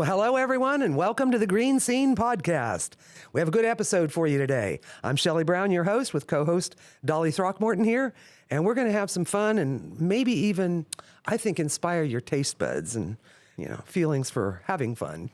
Well, hello, everyone, and welcome to the GreeneScene Podcast. We have a good episode for you today. I'm Shelly Brown, your host, with co-host Dolly Throckmorton here, and we're going to have some fun and maybe even, I think, inspire your taste buds and, feelings for having fun.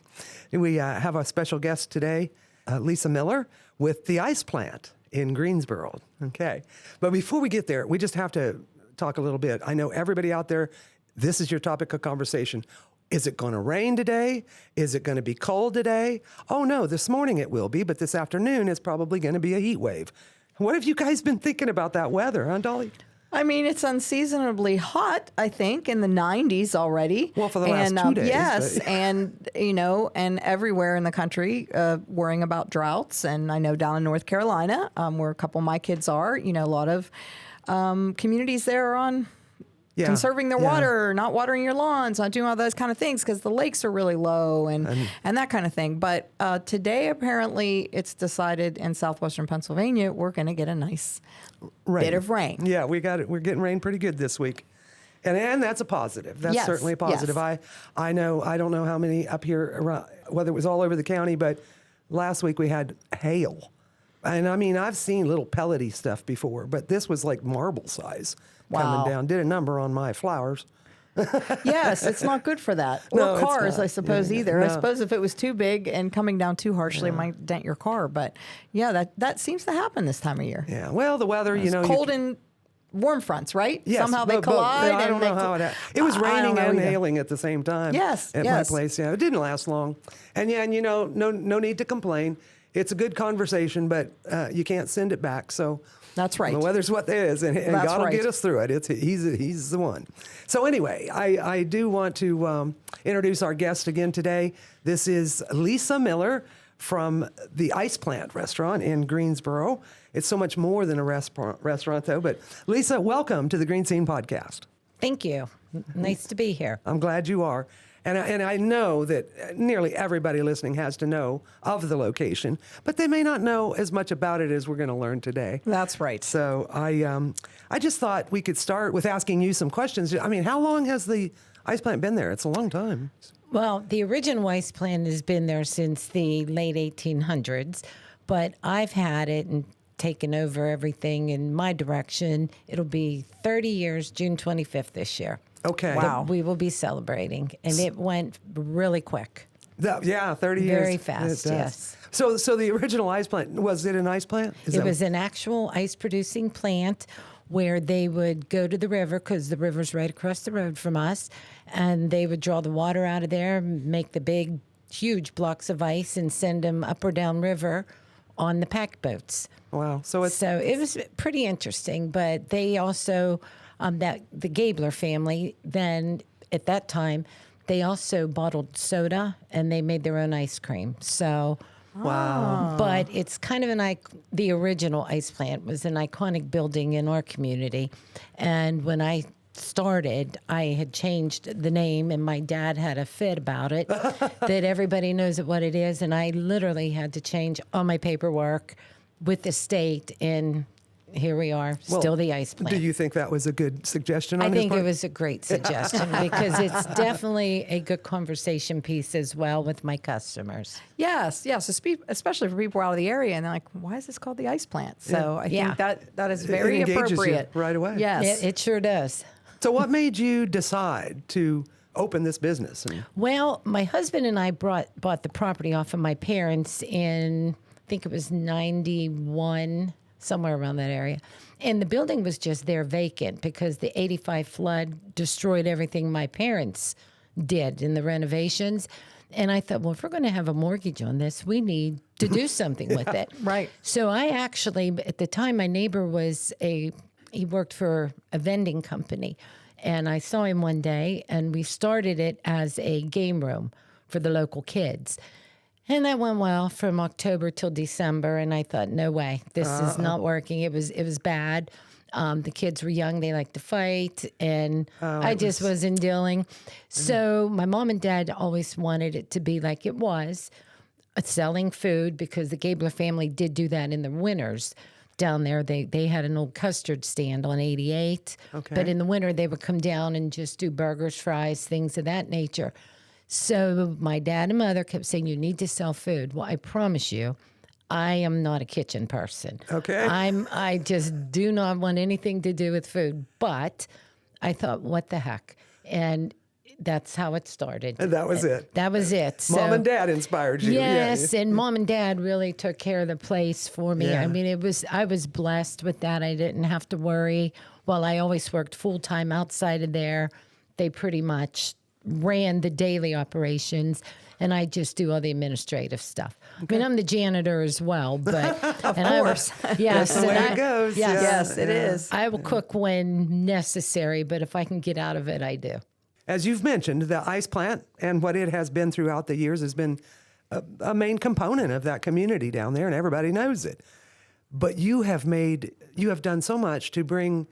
We have a special guest today, Lisa Miller, with the ice plant in Greensboro. Okay. But before we get there, we just have to talk a little bit. I know everybody out there, this is your topic of conversation. Is it going to rain today? Is it going to be cold today? Oh, no, this morning it will be, but this afternoon it's probably going to be a heat wave. What have you guys been thinking about that weather, huh, Dolly? I mean, it's unseasonably hot, I think, in the 90s already. Well, for the last 2 days. Yes, but... and everywhere in the country worrying about droughts. And I know down in North Carolina, where a couple of my kids are, a lot of communities there are on conserving their water, not watering your lawns, not doing all those kind of things because the lakes are really low and that kind of thing. But today, apparently, it's decided in southwestern Pennsylvania, we're going to get a nice bit of rain. Yeah, we got it. We're getting rain pretty good this week. And that's a positive. That's certainly a positive. Yes. I know, I don't know how many up here, around, whether it was all over the county, but last week we had hail. And I mean, I've seen little pellety stuff before, but this was like marble size coming down. Did a number on my flowers. Yes, it's not good for that. No, or cars, I suppose, either. No. I suppose if it was too big and coming down too harshly, it might dent your car. But yeah, that seems to happen this time of year. Yeah, well, the weather, It's cold and warm fronts, right? Yes, Somehow they collide. I don't know how it happened. It was raining and hailing at the same time. Yes, at my place. Yeah, it didn't last long. And no need to complain. It's a good conversation, but you can't send it back. So that's right. The weather's what it is, and God will get us through it. He's the one. So anyway, I do want to introduce our guest again today. This is Lisa Miller from the Ice Plant restaurant in Greensboro. It's so much more than a restaurant, though. But Lisa, welcome to the GreeneScene Podcast. Thank you. Nice to be here. I'm glad you are. And I know that nearly everybody listening has to know of the location, but they may not know as much about it as we're going to learn today. That's right. So I just thought we could start with asking you some questions. I mean, how long has the ice plant been there? It's a long time. Well, the original ice plant has been there since the late 1800s, but I've had it and taken over everything in my direction. It'll be 30 years, June 25th this year. Okay. Wow. We will be celebrating, and it went really quick. 30 years. Very fast, yes. So the original ice plant, was it an ice plant? It was an actual ice-producing plant where they would go to the river, because the river's right across the road from us, and they would draw the water out of there, make the big, huge blocks of ice, and send them up or down river on the pack boats. Wow. So it was pretty interesting, but they also... the Gabler family, then at that time, they also bottled soda and they made their own ice cream. So, wow. But it's kind of the original ice plant was an iconic building in our community. And when I started, I had changed the name, and my dad had a fit about it, that everybody knows what it is. And I literally had to change all my paperwork with the state, and here we are, still the ice plant. Do you think that was a good suggestion on I his think part? it was a great suggestion because it's definitely a good conversation piece as well with my customers. Yes, especially for people out of the area, and they're like, why is this called the ice plant? So I think that is very it engages appropriate. You right away. Yes. It sure does. So what made you decide to open this business? Well, my husband and I bought the property off of my parents in, I think it was 91, somewhere around that area. And the building was just there vacant because the 85 flood destroyed everything my parents did in the renovations. And I thought, well, if we're going to have a mortgage on this, we need to do something with it. Right. So I actually, at the time, my neighbor he worked for a vending company. And I saw him one day, and we started it as a game room for the local kids. And that went well from October till December, and I thought, no way, this is not working. It was bad. The kids were young; they liked to fight, and I just wasn't dealing. So my mom and dad always wanted it to be like it was, selling food, because the Gabler family did do that in the winters. Down there, they had an old custard stand on 88. Okay. But in the winter, they would come down and just do burgers, fries, things of that nature. So my dad and mother kept saying, you need to sell food. Well, I promise you, I am not a kitchen person. Okay. I just do not want anything to do with food. But I thought, what the heck? And that's how it started. And that was it. That was it. Mom and Dad inspired you. Yes, Yeah. and Mom and Dad really took care of the place for me. Yeah. I mean, I was blessed with that. I didn't have to worry. Well, I always worked full-time outside of there. They pretty much ran the daily operations, and I just do all the administrative stuff. Okay. I mean, I'm the janitor as well, but of course. Yes, That's the way it goes. Yes, Yes, it is. I will cook when necessary, but if I can get out of it, I do. As you've mentioned, the ice plant and what it has been throughout the years has been a main component of that community down there, and everybody knows it. But you have done so much to bring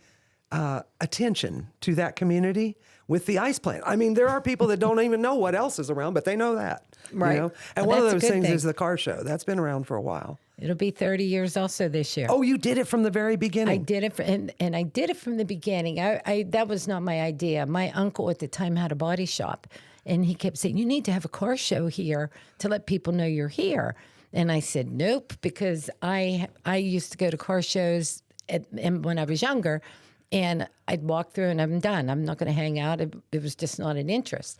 attention to that community with the ice plant. I mean, there are people that don't even know what else is around, but they know that. Right. You know? And Well, one of that's a those good things thing. is the car show. That's been around for a while. It'll be 30 years also this year. Oh, you did it from the very beginning. I did it, and I did it from the beginning. That was not my idea. My uncle at the time had a body shop, and he kept saying, you need to have a car show here to let people know you're here. And I said, nope, because I used to go to car shows when I was younger, and I'd walk through and I'm done. I'm not going to hang out. It was just not an interest.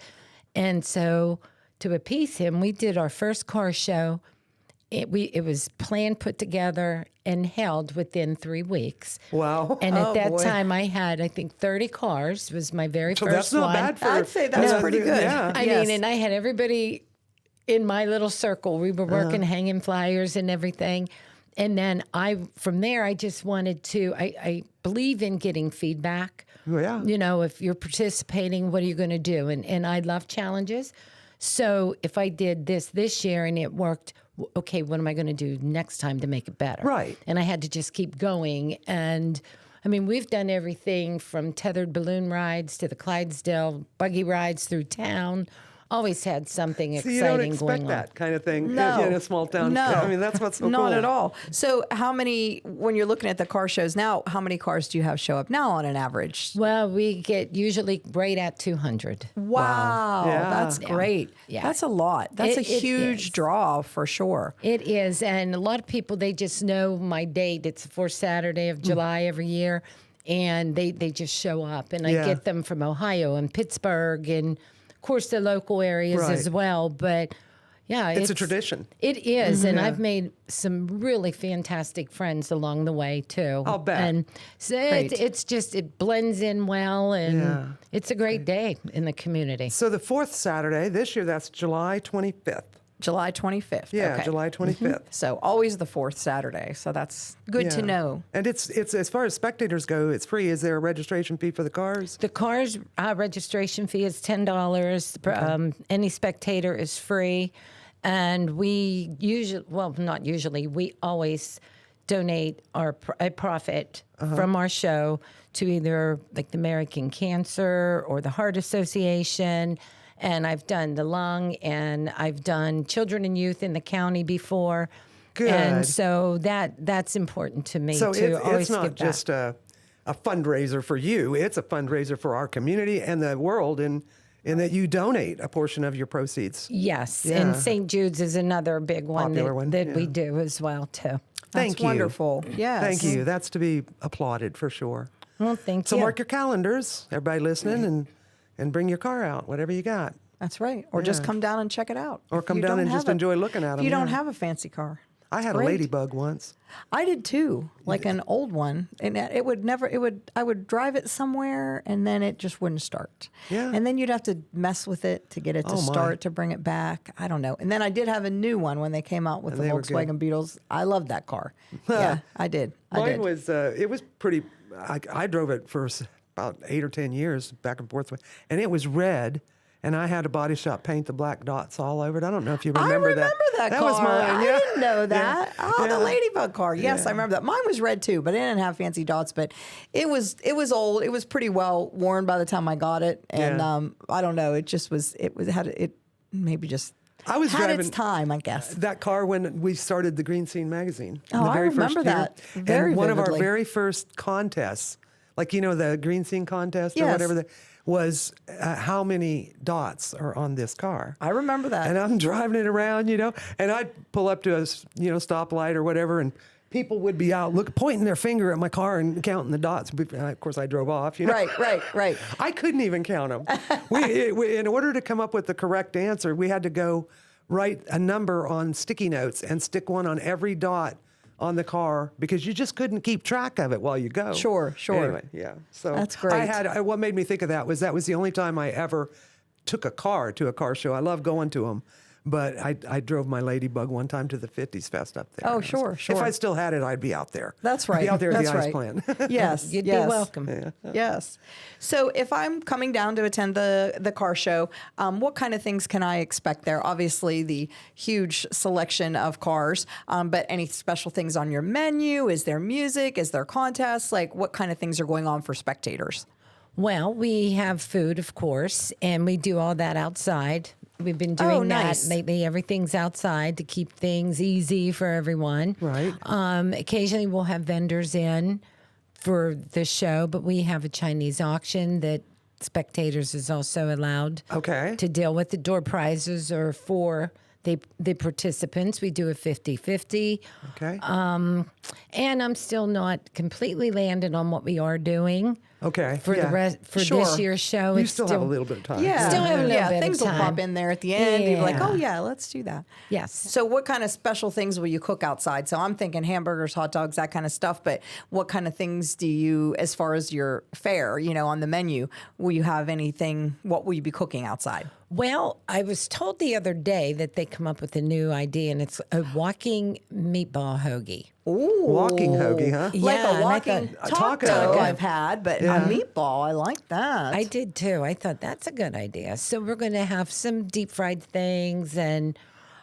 And so to appease him, we did our first car show. It was planned, put together, and held within 3 weeks. Wow. And at that boy. time, I had, I think, 30 cars. Was my very So first that's not one. bad for... I'd say that's pretty good. Yeah. I Yes. mean, and I had everybody in my little circle. We were working, hanging flyers and everything. And then from there, I just wanted to, I believe in getting feedback. Oh, yeah. You know, if you're participating, what are you going to do? And I love challenges. So if I did this year and it worked, okay, what am I going to do next time to make it better? Right. And I had to just keep going. And I mean, we've done everything from tethered balloon rides to the Clydesdale buggy rides through town. Always had something So you don't exciting expect going on. that kind of thing No. in a small town. No. I mean, that's what's so Not cool. at all. So when you're looking at the car shows now, how many cars do you have show up now on an average? Well, we get usually right at 200. Wow. Yeah. That's great. Yeah. That's a lot. That's a It huge is. draw for sure. It is. And a lot of people, they just know my date. It's the fourth Saturday of July every year. And they just show up. And I Yeah. get them from Ohio and Pittsburgh and, of course, the local areas Right. as well. But, yeah. It's a tradition. It is. And I've made some really fantastic friends along the way, too. I'll bet. And so Great. it's just, it blends in well. And Yeah. it's a great day in the community. So the fourth Saturday this year, that's July 25th. July 25th. Yeah, Okay. July 25th. So always the fourth Saturday. So that's good to Yeah. know. And it's as far as spectators go, it's free. Is there a registration fee for the cars? The car's registration fee is $10. Any spectator is free. And we usually, well, not usually, we always donate a profit from our show to either like the American Cancer or the Heart Association. And I've done the lung, and I've done children and youth in the county before. Good. And so that's important to me So to always it's not give back. just a fundraiser for you. It's a fundraiser for our community and the world in that you donate a portion of your proceeds. Yes, Yeah. and St. Jude's is another big one Popular one, that we yeah. do as well too. Thank That's you. wonderful. Yes. Thank you. That's to be applauded for sure. Well, thank So you. mark your calendars, everybody listening, and bring your car out, whatever you got. That's right. Or just Yeah. come down and check it out. Or If come you down don't and have just enjoy looking at If 'em, you don't yeah. have a fancy car. I had a Great. ladybug once. I did too, like an old one, and I would drive it somewhere, and then it just wouldn't start. Yeah. And then you'd have to mess with it to get it to Oh, my. start, to bring it back. I don't know. And then I did have a new one when they came out with And the they were good. Volkswagen Beetles. I loved that car. Yeah, I did. I Mine did. was, it was pretty, I drove it for about 8 or 10 years back and forth, and it was red. And I had a body shop paint the black dots all over it. I don't know if you remember that. I remember that car. was mine. I Yeah. didn't know that. Yeah. Oh, Yeah. the ladybug car. Yes, Yeah. I remember that. Mine was red too, but it didn't have fancy dots. But it was old. It was pretty well worn by the time I got it, and Yeah. I don't know. It just was. It maybe just. I was had driving its time, I guess. that car when we started the GreeneScene magazine. Oh, the I very remember first year. that very and one of our vividly. very first contests like, the GreeneScene Contest or Yes. whatever, was how many dots are on this car. I remember that. And I'm driving it around, and I'd pull up to a, stoplight or whatever, and people would be out pointing their finger at my car and counting the dots. Of course, I drove off. Right. I couldn't even count them. In order to come up with the correct answer, we had to go write a number on sticky notes and stick one on every dot on the car because you just couldn't keep track of it while you go. Sure. Anyway, yeah. So That's great. What made me think of that was the only time I ever took a car to a car show. I love going to them. But I drove my Ladybug one time to the 50s Fest up there. Oh, sure. If I still had it, I'd be out there. That's right. I'd be out there at That's the Ice right. Plant. Yes. You'd yes. be welcome. Yeah. Yes. So if I'm coming down to attend the car show, what kind of things can I expect there? Obviously, the huge selection of cars, but any special things on your menu? Is there music? Is there contests? Like, what kind of things are going on for spectators? Well, we have food, of course, and we do all that outside. We've been doing nice. that lately. Everything's outside to keep things easy for everyone. Right. Occasionally, we'll have vendors in for the show, but we have a Chinese auction that spectators is also allowed to deal with. The door prizes are for the participants. We do a 50-50. Okay. And I'm still not completely landed on what we are doing. Okay. For the rest this year's show. You still have a little bit of time. Yeah. Still have a little bit of things will time. pop in there at the end. You'll be like, Yeah. oh, yeah, let's do that. Yes. So what kind of special things will you cook outside? So I'm thinking hamburgers, hot dogs, that kind of stuff. But what kind of things do you, as far as your fare, on the menu, will you have anything? What will you be cooking outside? Well, I was told the other day that they come up with a new idea, and it's a walking meatball hoagie. Ooh. Walking hoagie, huh? Like Yeah, a and I walking thought- taco I've had, but a meatball, I like that. I did too. I thought that's a good idea. So we're going to have some deep fried things, and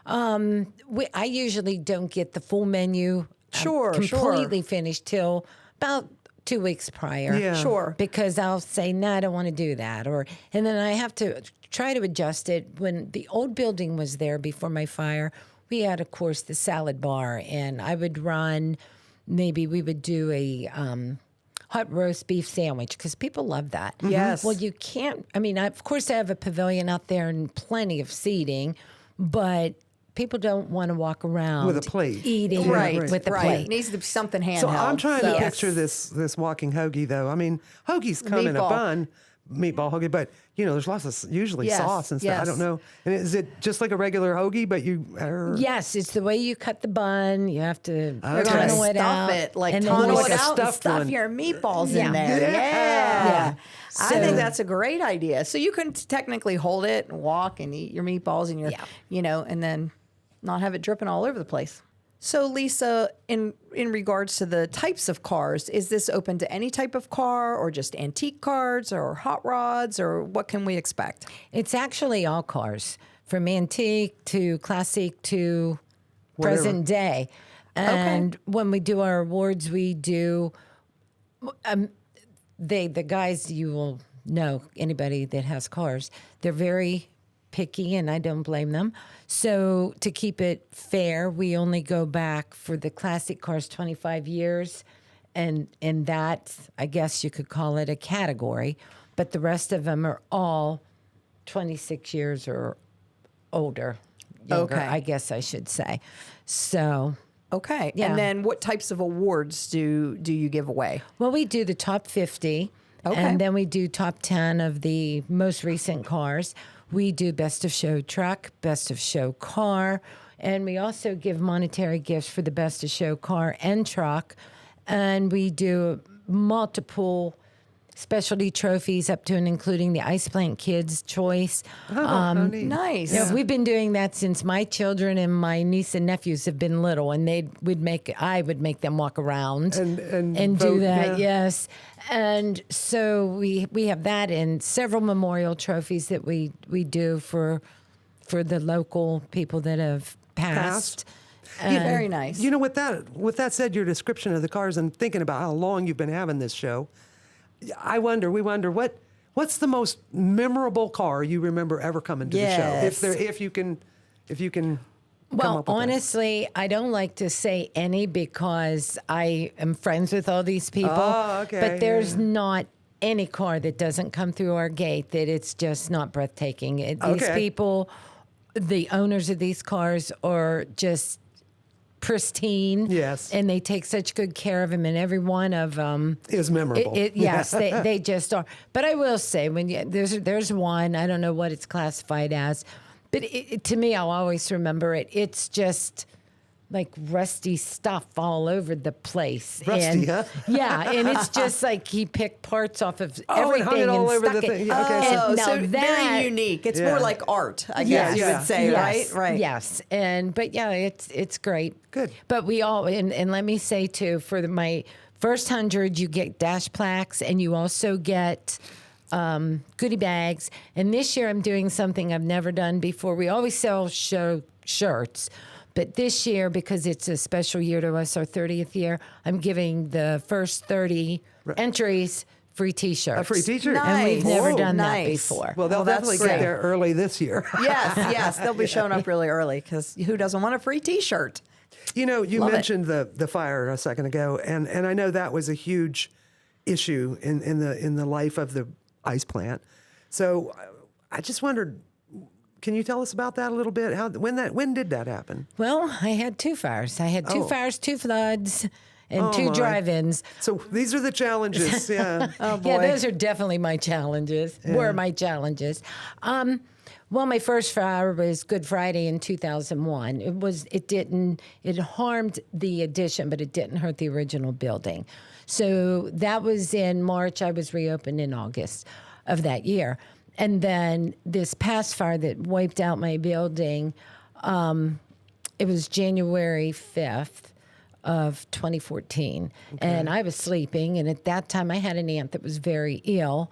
I usually don't get the full menu completely finished till about 2 weeks prior. Yeah. Sure. Because I'll say, no, I don't want to do that. And then I have to try to adjust it. When the old building was there before my fire, we had, of course, the salad bar, and I would run, maybe we would do a hot roast beef sandwich because people love that. Yes. Well, you can't, of course, I have a pavilion out there and plenty of seating, but people don't want to walk around With a plate. eating with a It plate. needs to be something handheld. So I'm trying to Yes. picture this walking hoagie, though. Hoagies come in a Meatball. bun, meatball hoagie, but there's lots of usually Yes, sauce and stuff. I yes. don't know. And is it just like a regular hoagie, but you? Yes, it's the way you cut the bun. You have to You're gonna tunnel it stuff out. it, like and then tunnel like it a out and stuffed stuff one. your meatballs Yeah. in there. Yeah. Yeah. I So- think that's a great idea. So you can technically hold it and walk and eat your meatballs and and then not have it dripping all over the place. So Lisa, in regards to the types of cars, is this open to any type of car or just antique cars or hot rods, or what can we expect? It's actually all cars, from antique to classic to present day. And when we do our awards, we do the guys, you will know, anybody that has cars, they're very picky, and I don't blame them. So to keep it fair, we only go back for the classic cars 25 years, and that, I guess you could call it a category, but the rest of them are all 26 years or older. Younger, Okay. I guess I should say. So, Okay. Yeah. And then what types of awards do you give away? well, we do the top 50, Okay. and then we do top 10 of the most recent cars. We do best of show truck, best of show car, and we also give monetary gifts for the best of show car and truck. And we do multiple specialty trophies up to and including the Ice Plant Kids Choice. Neat. Nice. Yeah, we've been doing that since my children and my niece and nephews have been little, and I would make them walk around And do vote, that. yeah. Yes, and so we have that and several memorial trophies that we do for the local people that have passed. Very nice. With that said, your description of the cars and thinking about how long you've been having this show, we wonder what's the most memorable car you remember ever coming to Yes. the show? If you can Well, up with that? honestly, I don't like to say any because I am friends with all these people. Oh, okay, But there's yeah. not any car that doesn't come through our gate that it's just not breathtaking. These Okay. people, the owners of these cars, are just pristine. Yes. And they take such good care of them, and every one of them Is memorable. yes, they just are. But I will say, there's one, I don't know what it's classified as, but to me, I'll always remember it. It's just like rusty stuff all over the place. Rusty, and, huh? Yeah, and it's just like he picked parts off of Oh, and everything hung it all over stuck the it. thing. Yeah, okay, Oh, now so that- very unique. It's Yeah. more like art, I guess you Yeah. would say, Yes, right? Right. Yes, but yeah, it's great. Good. But we all and let me say too, for my first 100, you get dash plaques, and you also get goodie bags. And this year, I'm doing something I've never done before. We always sell show shirts. But this year, because it's a special year to us, our 30th year, I'm giving the first 30 entries free T-shirts. A free T-shirt? And we've Nice. never Whoa, done that nice. before. Well, they'll Well, that's definitely great. get there early this year. Yes, they'll be showing up really early because who doesn't want a free T-shirt? You know, you Love it. mentioned the fire a second ago, and I know that was a huge issue in the life of the ice plant. So I just wondered, can you tell us about that a little bit? When did that happen? Well, I had 2 fires. I had 2 Oh. fires, 2 floods, and 2 my. drive-ins. So these are the challenges. Yeah. Oh boy. Yeah, those are definitely my challenges. Were my challenges. Well, my first fire was Good Friday in 2001. It harmed the addition, but it didn't hurt the original building. So that was in March. I was reopened in August of that year. And then this past fire that wiped out my building, it was January 5th of 2014. And I was sleeping. And at that time, I had an aunt that was very ill.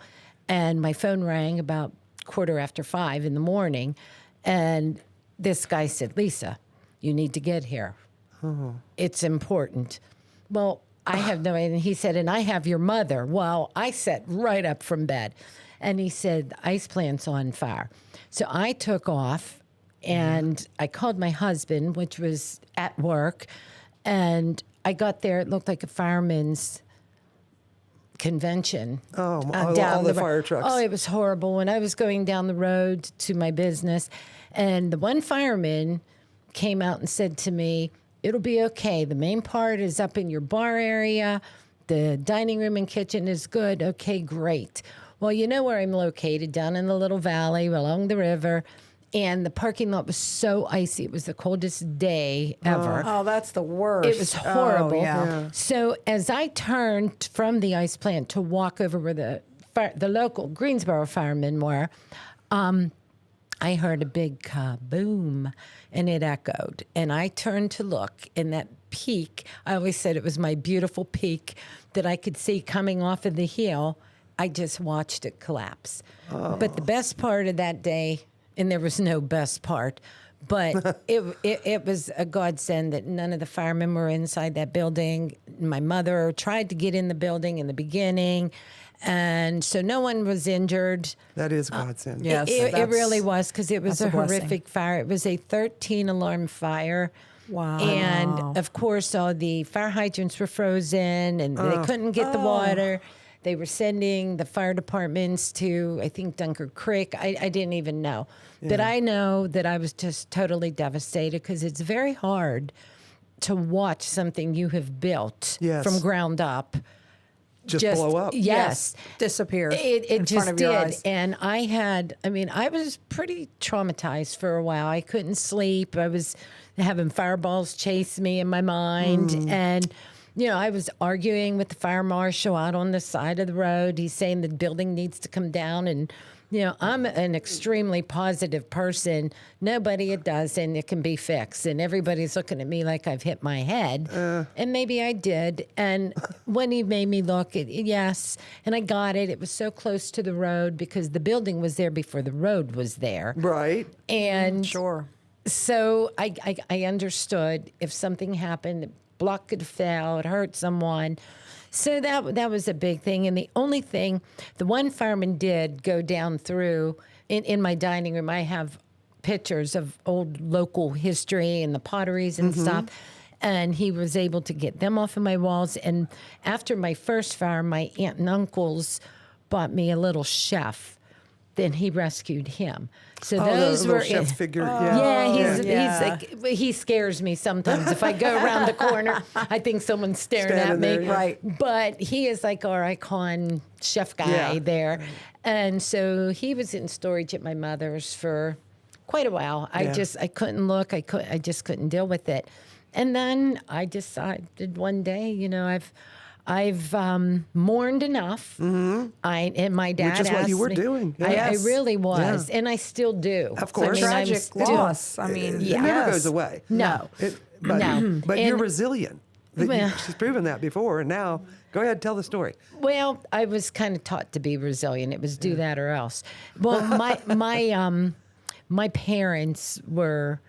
And my phone rang about 5:15 in the morning. And this guy said, "Lisa, you need to get here. It's important." Well, I have no idea. And he said, "And I have your mother." Well, I sat right up from bed. And he said, "The ice plant's on fire." So I took off and I called my husband, which was at work. And I got there. It looked like a fireman's convention. Oh, down all the road. fire trucks. Oh, it was horrible. When I was going down the road to my business, and the one fireman came out and said to me, "It'll be okay. The main part is up in your bar area. The dining room and kitchen is good. Okay, great." Well, you know where I'm located, down in the little valley along the river. And the parking lot was so icy. It was the coldest day ever. Oh, that's the worst. It was horrible. Oh, yeah. So as I turned from the ice plant to walk over where the local Greensboro firemen were, I heard a big kaboom, and it echoed. And I turned to look, and that peak, I always said it was my beautiful peak that I could see coming off of the hill. I just watched it collapse. But the best part of that day, and there was no best part, but it was a godsend that none of the firemen were inside that building. My mother tried to get in the building in the beginning, and so no one was injured. That is godsend. Yes, It that's- really was, because it was that's a a blessing. horrific fire. It was a 13-alarm fire. Wow. And, of course, all the fire hydrants were frozen, and they couldn't get the water. They were sending the fire departments to, I think, Dunkard Creek. I didn't even know. But I know that I was just totally devastated, because it's very hard to watch something you have built Yes. from ground up Just blow up. Yes. Disappear It in just front of your did. eyes. And I was pretty traumatized for a while. I couldn't sleep. I was having fireballs chase me in my mind. And, I was arguing with the fire marshal out on the side of the road. He's saying the building needs to come down. And, I'm an extremely positive person. Nobody it does, and it can be fixed. And everybody's looking at me like I've hit my head. And maybe I did. And when he made me look, yes, and I got it. It was so close to the road because the building was there before the road was there. Right. And Sure. so I understood if something happened, the block could fail, it hurt someone. So that was a big thing. And the only thing, the one fireman did go down through, in my dining room, I have pictures of old local history and the potteries and stuff. And he was able to get them off of my walls. And after my first fire, my aunt and uncles bought me a little chef. Then he rescued him. So those the were little chef figure. He's like, he scares me sometimes. If I go around the corner, I think someone's staring at me. There, yeah. Right. But he is like our icon chef guy there. And so he was in storage at my mother's for quite a while. I couldn't look. I just couldn't deal with it. And then I decided one day, you know, I've mourned enough. And my dad Which is what you were asked me- doing. I really was, and I still do. Of course. It's a tragic loss. I mean, It never goes away. No. But And- you're resilient. Well- She's proven that before, and now go ahead, tell the story. Well, I was kind of taught to be resilient. It was do that or else. Well, my parents were,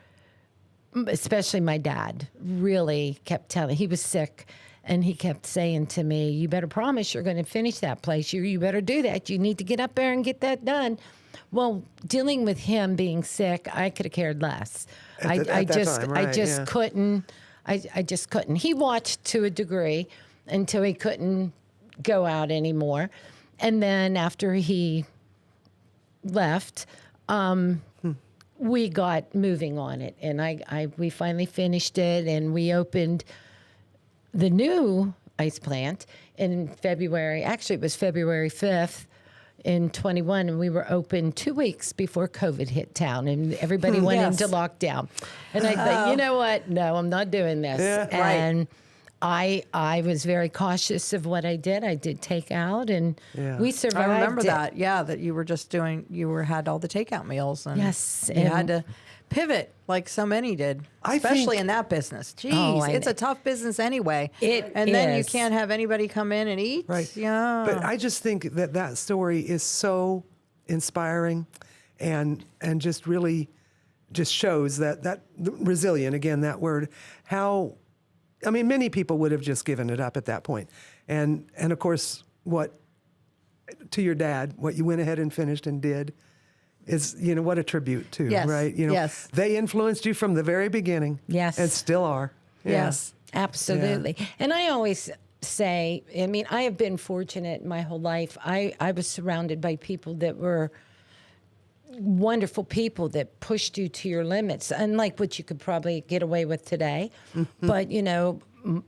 especially my dad, really kept telling. He was sick, and he kept saying to me, "You better promise you're going to finish that place. You better do that. You need to get up there and get that done." Well, dealing with him being sick, I could have cared less. I just couldn't. I just couldn't. He watched to a degree until he couldn't go out anymore. And then after he left, we got moving on it. And we finally finished it, and we opened the new ice plant in February. Actually, it was February 5th. In 21, and we were open 2 weeks before COVID hit town, and everybody went into lockdown. And I thought, you know what? No, I'm not doing this. Yeah. And I was very cautious of what I did. I did takeout, and we survived. I remember it. that. Yeah, that you were just had all the takeout meals, and Yes, you and- had to pivot like so many did, especially in that business. Jeez, it's a tough business anyway. And then you can't have anybody come in and eat. Right. Yeah. But I just think that story is so inspiring, and just really just shows that resilient, again, that word, how, I mean, many people would have just given it up at that point. And of course, to your dad, what you went ahead and finished and did is, you know, what a tribute to, Yes. right? You know, Yes. they influenced you from the very beginning. Yes. And still are. Yeah. Yes. Absolutely. And I always say, I mean, I have been fortunate my whole life. I was surrounded by people that were wonderful people that pushed you to your limits, unlike what you could probably get away with today. But, you know,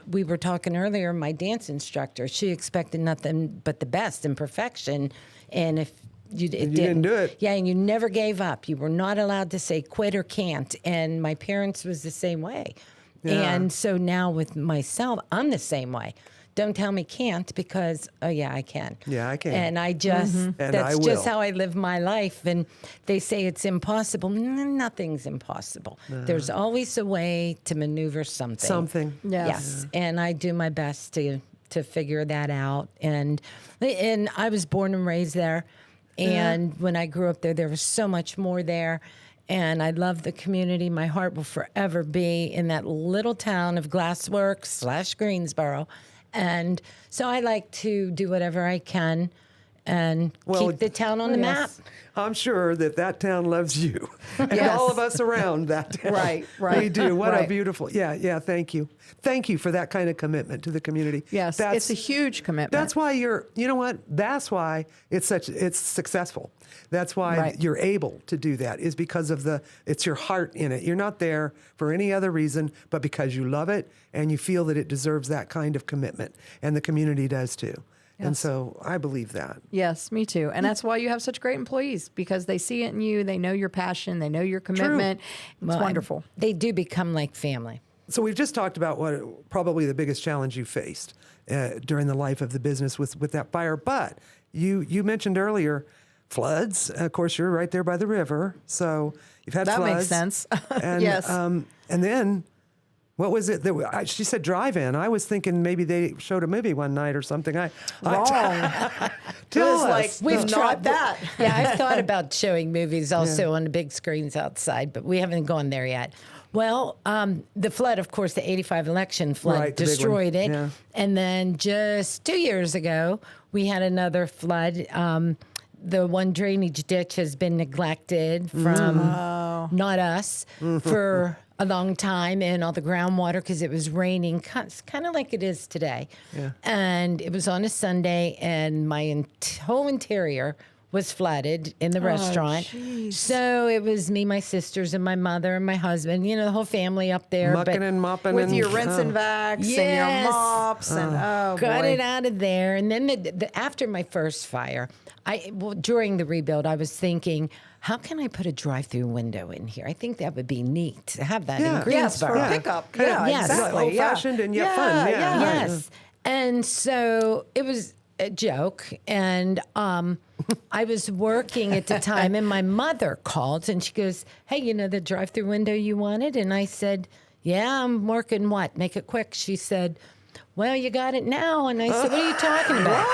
we were talking earlier, my dance instructor, she expected nothing but the best and perfection. And if you didn't do it. Yeah, and you never gave up. You were not allowed to say quit or can't. And my parents was the same way. Yeah. And so now with myself, I'm the same way. Don't tell me can't, because, oh yeah, I can. Yeah, I can. And I just, And I that's will. just how I live my life. And they say it's impossible. Nothing's impossible. There's always a way to maneuver something. Something. Yes. And I do my best to figure that out. And I was born and raised there. And when I grew up there was so much more there. And I love the community. My heart will forever be in that little town of Glassworks / Greensboro. And so I like to do whatever I can and keep the town on the map. I'm sure that town loves you and all of us around that town. Right. We do. What a Right. beautiful, thank you. Thank you for that kind of commitment to the community. Yes, it's a huge commitment. That's why you know what? That's why it's successful. That's why you're able to do that, is because of it's your heart in it. You're not there for any other reason, but because you love it and you feel that it deserves that kind of commitment, and the community does too. And so I believe that. Yes, me too. And that's why you have such great employees, because they see it in you. They know your passion. They know your commitment. It's wonderful. They do become like family. So we've just talked about what probably the biggest challenge you faced during the life of the business with that fire. But you mentioned earlier floods. Of course, you're right there by the river, so you've had That floods. makes sense. And, Yes. And then, what was it? She said drive-in. I was thinking maybe they showed a movie one night or something. Wrong. Tell us. Like, we've tried that. Yeah, I've thought about showing movies also on the big screens outside, but we haven't gone there yet. Well, the flood, of course, the 85 election flood Right, the big one. destroyed it. Yeah. And then just 2 years ago, we had another flood. the one drainage ditch has been neglected from not us for a long time, and all the groundwater because it was raining, kind of like it is today. Yeah. And it was on a Sunday, and my whole interior was flooded in the restaurant. Geez. So it was me, my sisters, and my mother and my husband, the whole family up there. Mucking and mopping. With and, your rinse and vacs and Yes. your mops and got boy. it out of there. And then after my first fire, during the rebuild, I was thinking, how can I put a drive-through window in here? I think that would be neat to have that in Yes, for Greensboro. pickup. Kind of Yeah, yes. exactly. old-fashioned and yet fun. Yeah. Yes. And so it was a joke. And I was working at the time, and my mother called, and she goes, hey, the drive-through window you wanted? And I said, yeah, I'm working what? Make it quick. She said, well, you got it now. And I said, what are you talking about?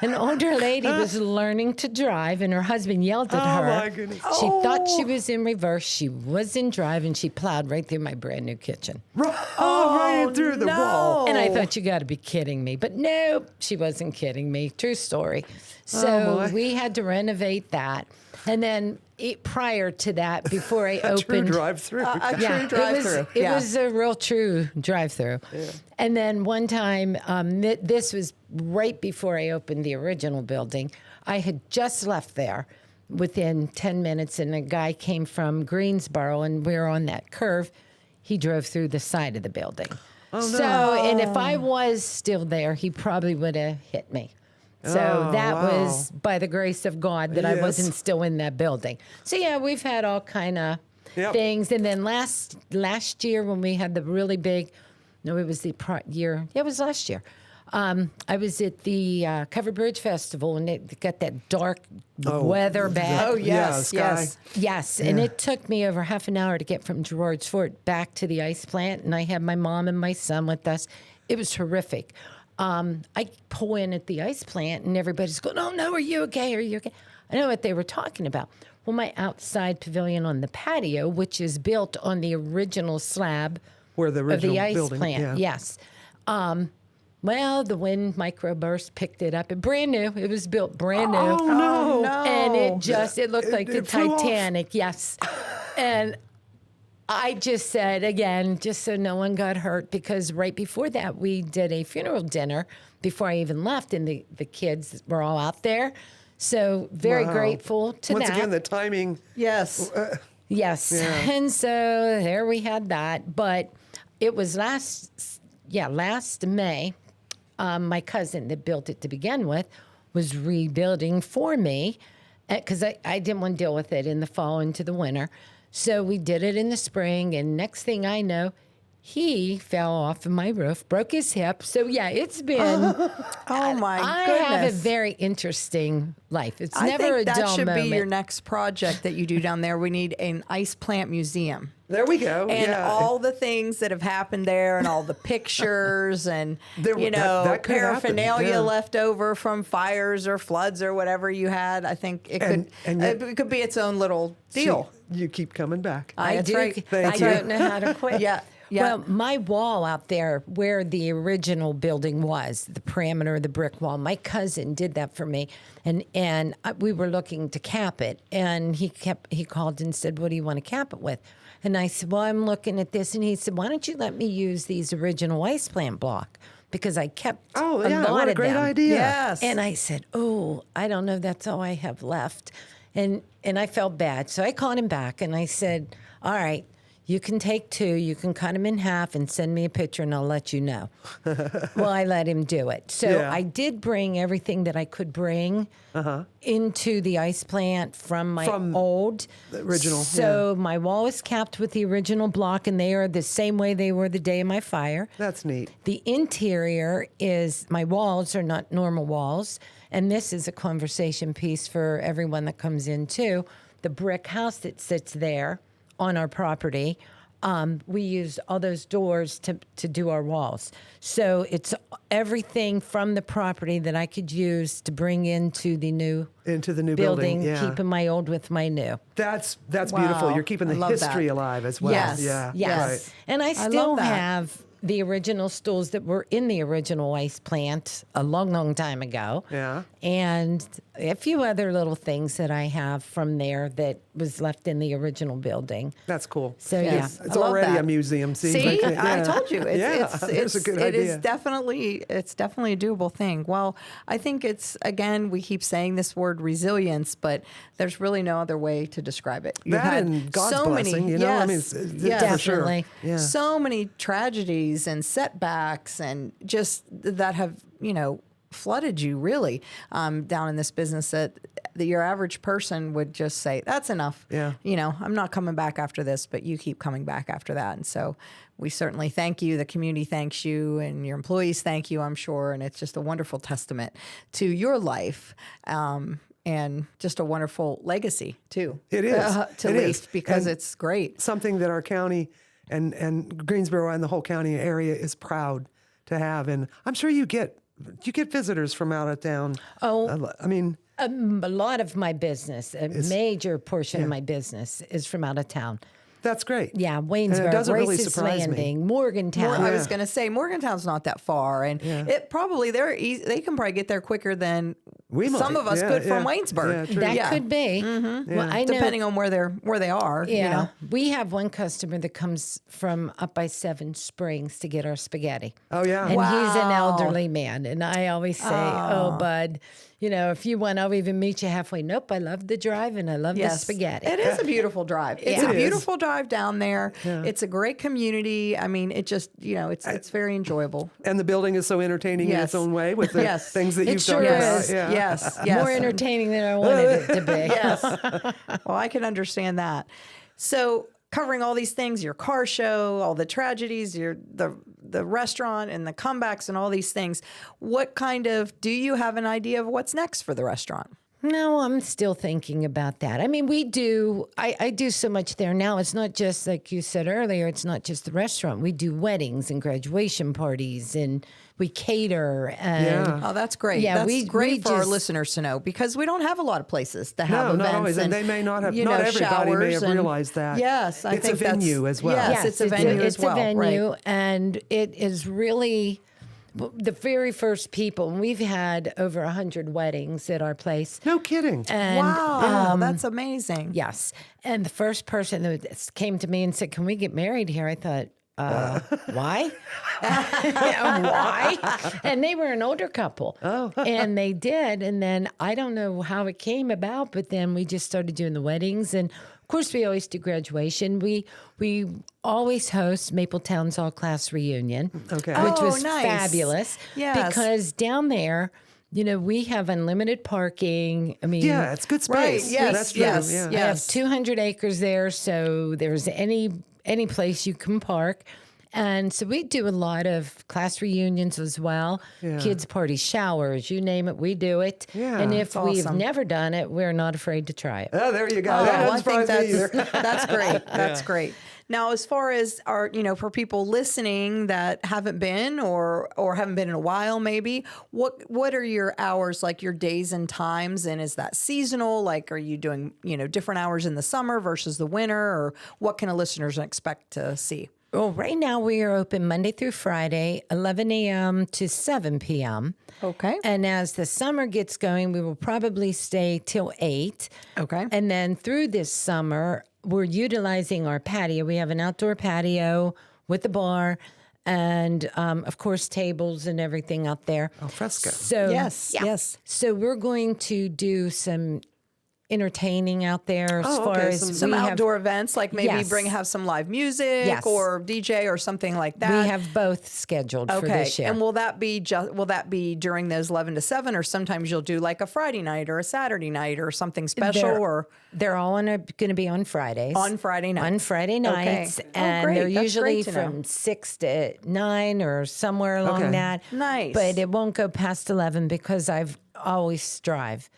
An older lady was learning to drive, and her husband yelled at her. Oh, my goodness. She thought she was in reverse. She was in drive, and she plowed right through my brand new kitchen. Right through the wall. And I thought, you got to be kidding me. But no, she wasn't kidding me. True story. So we had to renovate that. And then prior to that, before I True opened... drive-through. True drive-through. It was a real true drive-through. Yeah. And then one time, this was right before I opened the original building. I had just left there within 10 minutes, and a guy came from Greensboro, and we were on that curve. He drove through the side of the building. Oh, no. So, and if I was still there, he probably would have hit me. So that was by the grace of God that I wasn't still in that building. So yeah, we've had all kind of things. And then last year when we had the really big, no, it was the year. Yeah, it was last year. I was at the Covered Bridge Festival, and it got that dark weather bad. Oh, yes, yes. Yes, and it took me over half an hour to get from Gerard's Fort back to the ice plant, and I had my mom and my son with us. It was horrific. I pull in at the ice plant, and everybody's going, oh, no, are you okay? Are you okay? I know what they were talking about. Well, my outside pavilion on the patio, which is built on the original slab Where the original of the ice building, plant, yes. Well, the wind microburst picked it up. Brand new. It was built brand new. Oh, no. And it looked like the it flew off. Titanic, yes. And I just said, again, just so no one got hurt, because right before that, we did a funeral dinner before I even left, and the kids were all out there. So very grateful to Once that. again, the timing. Yes. Yes. Yeah. And so there we had that. But it was last May, my cousin that built it to begin with was rebuilding for me, because I didn't want to deal with it in the fall into the winter. So we did it in the spring, and next thing I know, he fell off of my roof, broke his hip. So yeah, it's been. Oh my I goodness! have a very interesting life. It's I never think a dull that should moment. be your next project that you do down there. We need an ice plant museum. There we go. And all the things that have happened there, and all the pictures, and That could happen, paraphernalia yeah. left over from fires or floods or whatever you had. I think it And could be its own little deal. You keep coming back. That's do. right. I Thank you. don't know how to quit. Yeah. Yeah. Well, my wall out there where the original building was, the perimeter of the brick wall, my cousin did that for me. And we were looking to cap it. And he called and said, what do you want to cap it with? And I said, well, I'm looking at this. And he said, why don't you let me use these original ice plant block? Because I kept a lot what a of great them. idea. Yes. And I said, oh, I don't know. That's all I have left. And I felt bad. So I called him back and I said, all right, you can take 2, you can cut them in half and send me a picture and I'll let you know. Well, I let him do it. So Yeah. I did bring everything that I could bring into the ice plant from my old. the original, So my wall is capped with the original block, and they are the same way they were the day of my fire. That's neat. The interior is, my walls are not normal walls. And this is a conversation piece for everyone that comes in too. The brick house that sits there on our property, we used all those doors to do our walls. So it's everything from the property that I could use to bring into the new building. Yeah. keeping my old with my new. That's Wow. beautiful. You're keeping I the love history that. alive as well. Yes. Yeah. Yes. Right. And I love still that. have the original stools that were in the original ice plant a long, long time ago. Yeah. And a few other little things that I have from there that was left in the original building. That's cool. So It's I love already that. a museum. See, I told you. That's a good It idea. is definitely a doable thing. Well, I think it's, again, we keep saying this word resilience, but there's really no other way to describe it. You That had and God's so blessing, many, you know? I mean, yes, it's yes. for sure. Definitely. Yeah. So many tragedies and setbacks and just that have, flooded you really down in this business that your average person would just say, that's enough. Yeah. I'm not coming back after this, but you keep coming back after that. And so we certainly thank you. The community thanks you and your employees thank you, I'm sure. And it's just a wonderful testament to your life. And just a wonderful legacy too. It is. To It leave is. because And it's great. something that our county and Greensboro and the whole county area is proud to have. And I'm sure you get visitors from out of town. Oh. I mean, A lot of my business, a major portion of my business is from out of town. that's great. Yeah, And Waynesboro, it doesn't really Grace's surprise Landing, me. Morgantown. I was going to say Morgantown's not that far, and it probably they can probably get there quicker than We some might. of us Yeah, could from yeah. Waynesburg. Yeah, true. That could be. Well, I know. Depending on where they are. Yeah, we have one customer that comes from up by Seven Springs to get our spaghetti. Oh, yeah. And he's an Wow. elderly man. And I always say, oh, bud, if you want, I'll even meet you halfway. Nope, I love the drive and I love the spaghetti. It is a beautiful drive. It's It a is. beautiful drive down there. It's a great community. I mean, it just, it's very enjoyable. And the building is so entertaining in its Yes. own way with the Yes. things that It you've sure talked is. about. Yeah. Yes. Yes. More entertaining than I wanted it to be. Yes. Well, I can understand that. So covering all these things, your car show, all the tragedies, the restaurant and the comebacks and all these things, do you have an idea of what's next for the restaurant? No, I'm still thinking about that. I mean, I do so much there now. It's not just, like you said earlier, it's not just the restaurant. We do weddings and graduation parties and we cater. And Yeah. Oh, that's great. Yeah, That's we great for our just- listeners to know because we don't have a lot of places to have No, events. not always. And they may not have, not everybody may showers have and- realized that. Yes, I It's think a venue that's- as well. Yes, it's a venue as well. It's a venue, right. and it is really the very first people. And we've had over 100 weddings at our place. No kidding. And Wow, that's amazing. yes, and the first person that came to me and said, "Can we get married here?" I thought, why? Why? And they were an older couple. Oh. And they did. And then I don't know how it came about, but then we just started doing the weddings. And of course, we always do graduation. We always host Mapletown's all-class reunion, Okay. which Oh, was nice. fabulous. Yes. Because down there, we have unlimited parking. I mean, Yeah, it's good space. Right, yes, That's true. yes, Yeah. we have yes. 200 acres there, so there's any place you can park. And so we do a lot of class reunions as well, Yeah. kids' parties, showers, you name it, we do it. Yeah, and if that's we've awesome. never done it, we're not afraid to try it. Oh, there you go. Oh, That I doesn't think surprise me either. that's great. That's great. Now, as far as for people listening that haven't been or haven't been in a while, maybe what are your hours, like your days and times, and is that seasonal? Like, are you doing different hours in the summer versus the winter, or what can a listeners expect to see? Well, right now we are open Monday through Friday, 11 a.m. to 7 p.m. Okay. And as the summer gets going, we will probably stay till 8. Okay. And then through this summer, we're utilizing our patio. We have an outdoor patio with a bar and, of course, tables and everything out there. Al fresco. So, Yes, yes. So we're going to do some entertaining out there as Oh, far okay, as Some we have. outdoor events, like maybe Yes. have some live music Yes. or DJ or something like that. We have both scheduled for Okay, this year. and will that be during those 11 to 7, or sometimes you'll do like a Friday night or a Saturday night or something special, or They're all going to be on Fridays. on Friday night? On Friday nights. Okay. Oh, And great. they're That's usually great to know. from 6 to 9 or somewhere along Okay. that. Nice. But it won't go past 11 because I've always strive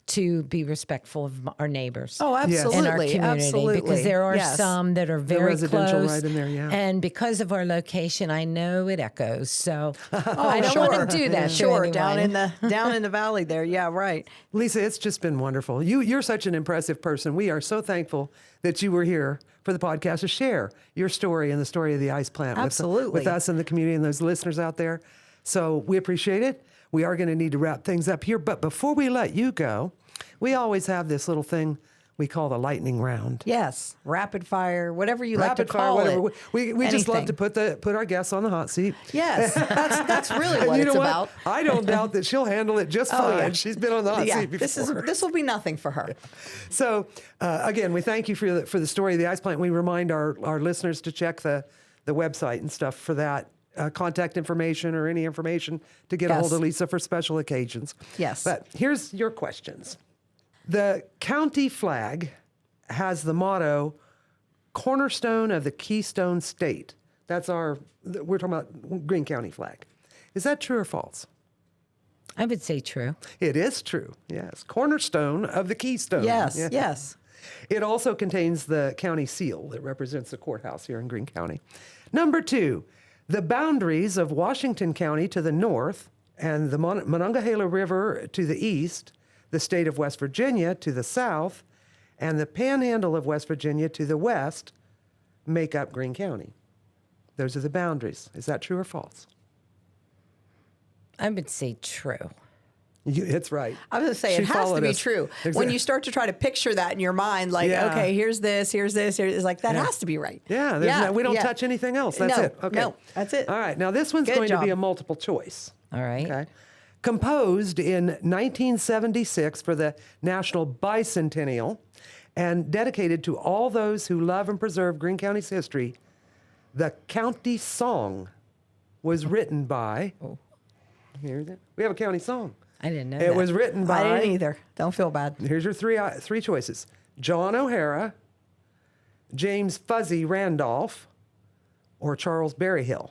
to be respectful of our neighbors. Oh, In our absolutely, community, absolutely. because there are Yes. some that are very residential close, right in there, yeah. and because of our location, I know it echoes. So Oh, I don't want to do that. Sure, to down in anyone. the valley there. Yeah, right. Lisa, it's just been wonderful. You're such an impressive person. We are so thankful that you were here for the podcast to share your story and the story of the ice plant Absolutely. with us and the community and those listeners out there. So we appreciate it. We are going to need to wrap things up here. But before we let you go, we always have this little thing we call the lightning round. Yes, rapid fire, whatever you like to Rapid fire, call whatever. it. We just love Anything. to put our guests on the hot seat. Yes, that's really what You it's know what? about. I don't doubt that she'll handle it just fine. yeah. She's been on the hot seat before. This will be nothing for her. So, again, we thank you for the story of the ice plant. We remind our listeners to check the website and stuff for that. Contact information or any information to get a hold of Lisa for special occasions. Yes. But here's your questions. The county flag has the motto, cornerstone of the Keystone State. We're talking about Greene County flag. Is that true or false? I would say true. It is true, yes. Cornerstone of the Keystone. Yes, Yeah. yes. It also contains the county seal that represents the courthouse here in Greene County. Number 2, the boundaries of Washington County to the north and the Monongahela River to the east, the state of West Virginia to the south, and the panhandle of West Virginia to the west make up Greene County. Those are the boundaries. Is that true or false? I would say true. It's right. I was going to say, She it has to followed be us. true. When Exactly. you start to try to picture that in your mind, like, Yeah. okay, here's this, it's like, that has to be right. Yeah, we don't touch anything else. That's No, it. Okay. no, that's it. All right, now this one's Good going to be job. a multiple choice. All right. Okay. Composed in 1976 for the National Bicentennial and dedicated to all those who love and preserve Greene County's history, the county song was written by. Here's it. We have a county song. I didn't know It that. was written by. I didn't either. Don't feel bad. Here's your three choices: John O'Hara, James Fuzzy Randolph, or Charles Berryhill.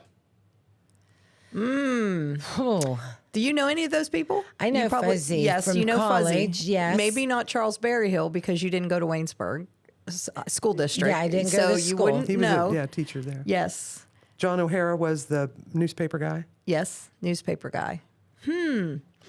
Oh, Do you know any of those people? I know You Fuzzy Yes, from you know college, Fuzzy. yes. Maybe not Charles Berryhill because you didn't go to Waynesburg School District. Yeah, I didn't go so to you school. wouldn't He was know. a teacher there. Yes, John O'Hara was the newspaper guy. yes, newspaper guy.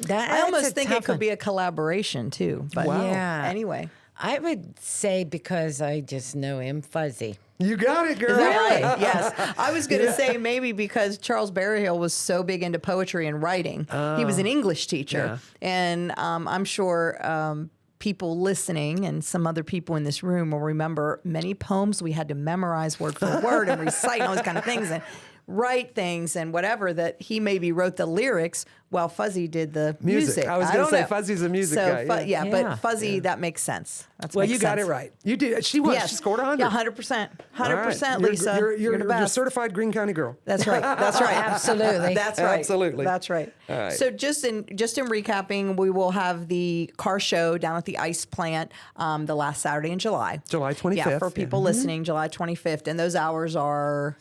That's I almost a think it tough could one. be a collaboration too. But Wow. Yeah. anyway. I would say because I just know him, Fuzzy. You got it, girl. Is that right? Yes. I was going to say maybe because Charles Berryhill was so big into poetry and writing. He was an English teacher. And I'm sure people listening and some other people in this room will remember many poems we had to memorize word for word and recite and all those kind of things and write things and whatever, that he maybe wrote the lyrics while Fuzzy did the music. I was gonna don't say know. Fuzzy's a music So, guy, yeah. but Yeah. Fuzzy, that makes sense. That Well, makes you got sense. it right. You did. She was. Yes. She scored 100. Yeah, 100%. 100%, All right. Lisa. You're the a best. certified Greene County girl. That's right. That's right. Absolutely. That's right. Absolutely. That's right. All right. So just in recapping, we will have the car show down at the ice plant the last Saturday in July. July 25th. Yeah, for people listening, July 25th, and those hours are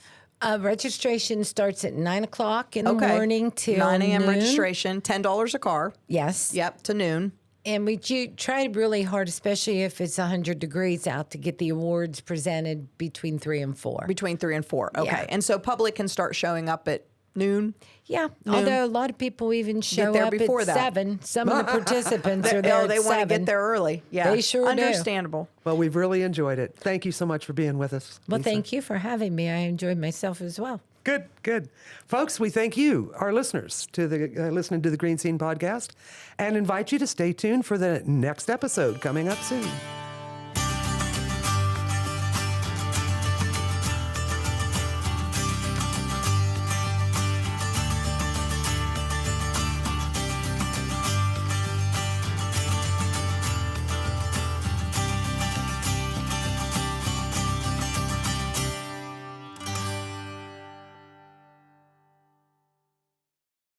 Registration starts at 9 o'clock in the morning till 9 a.m. noon. registration, $10 a car. Yes. Yep, to noon. And we try really hard, especially if it's 100 degrees out, to get the awards presented between 3 and 4. Between 3 and 4. Okay. Yeah. And so public can start showing up at noon. Yeah, although a lot of people even show there up before at that. 7. Some of the participants are there They at want to 7. get there early. Yeah. They sure do. Understandable. Well, we've really enjoyed it. Thank you so much for being with us. Well, Lisa. thank you for having me. I enjoyed myself as well. Good, good. Folks, we thank you, our listeners, to the listening to the GreeneScene Podcast, and invite you to stay tuned for the next episode coming up soon.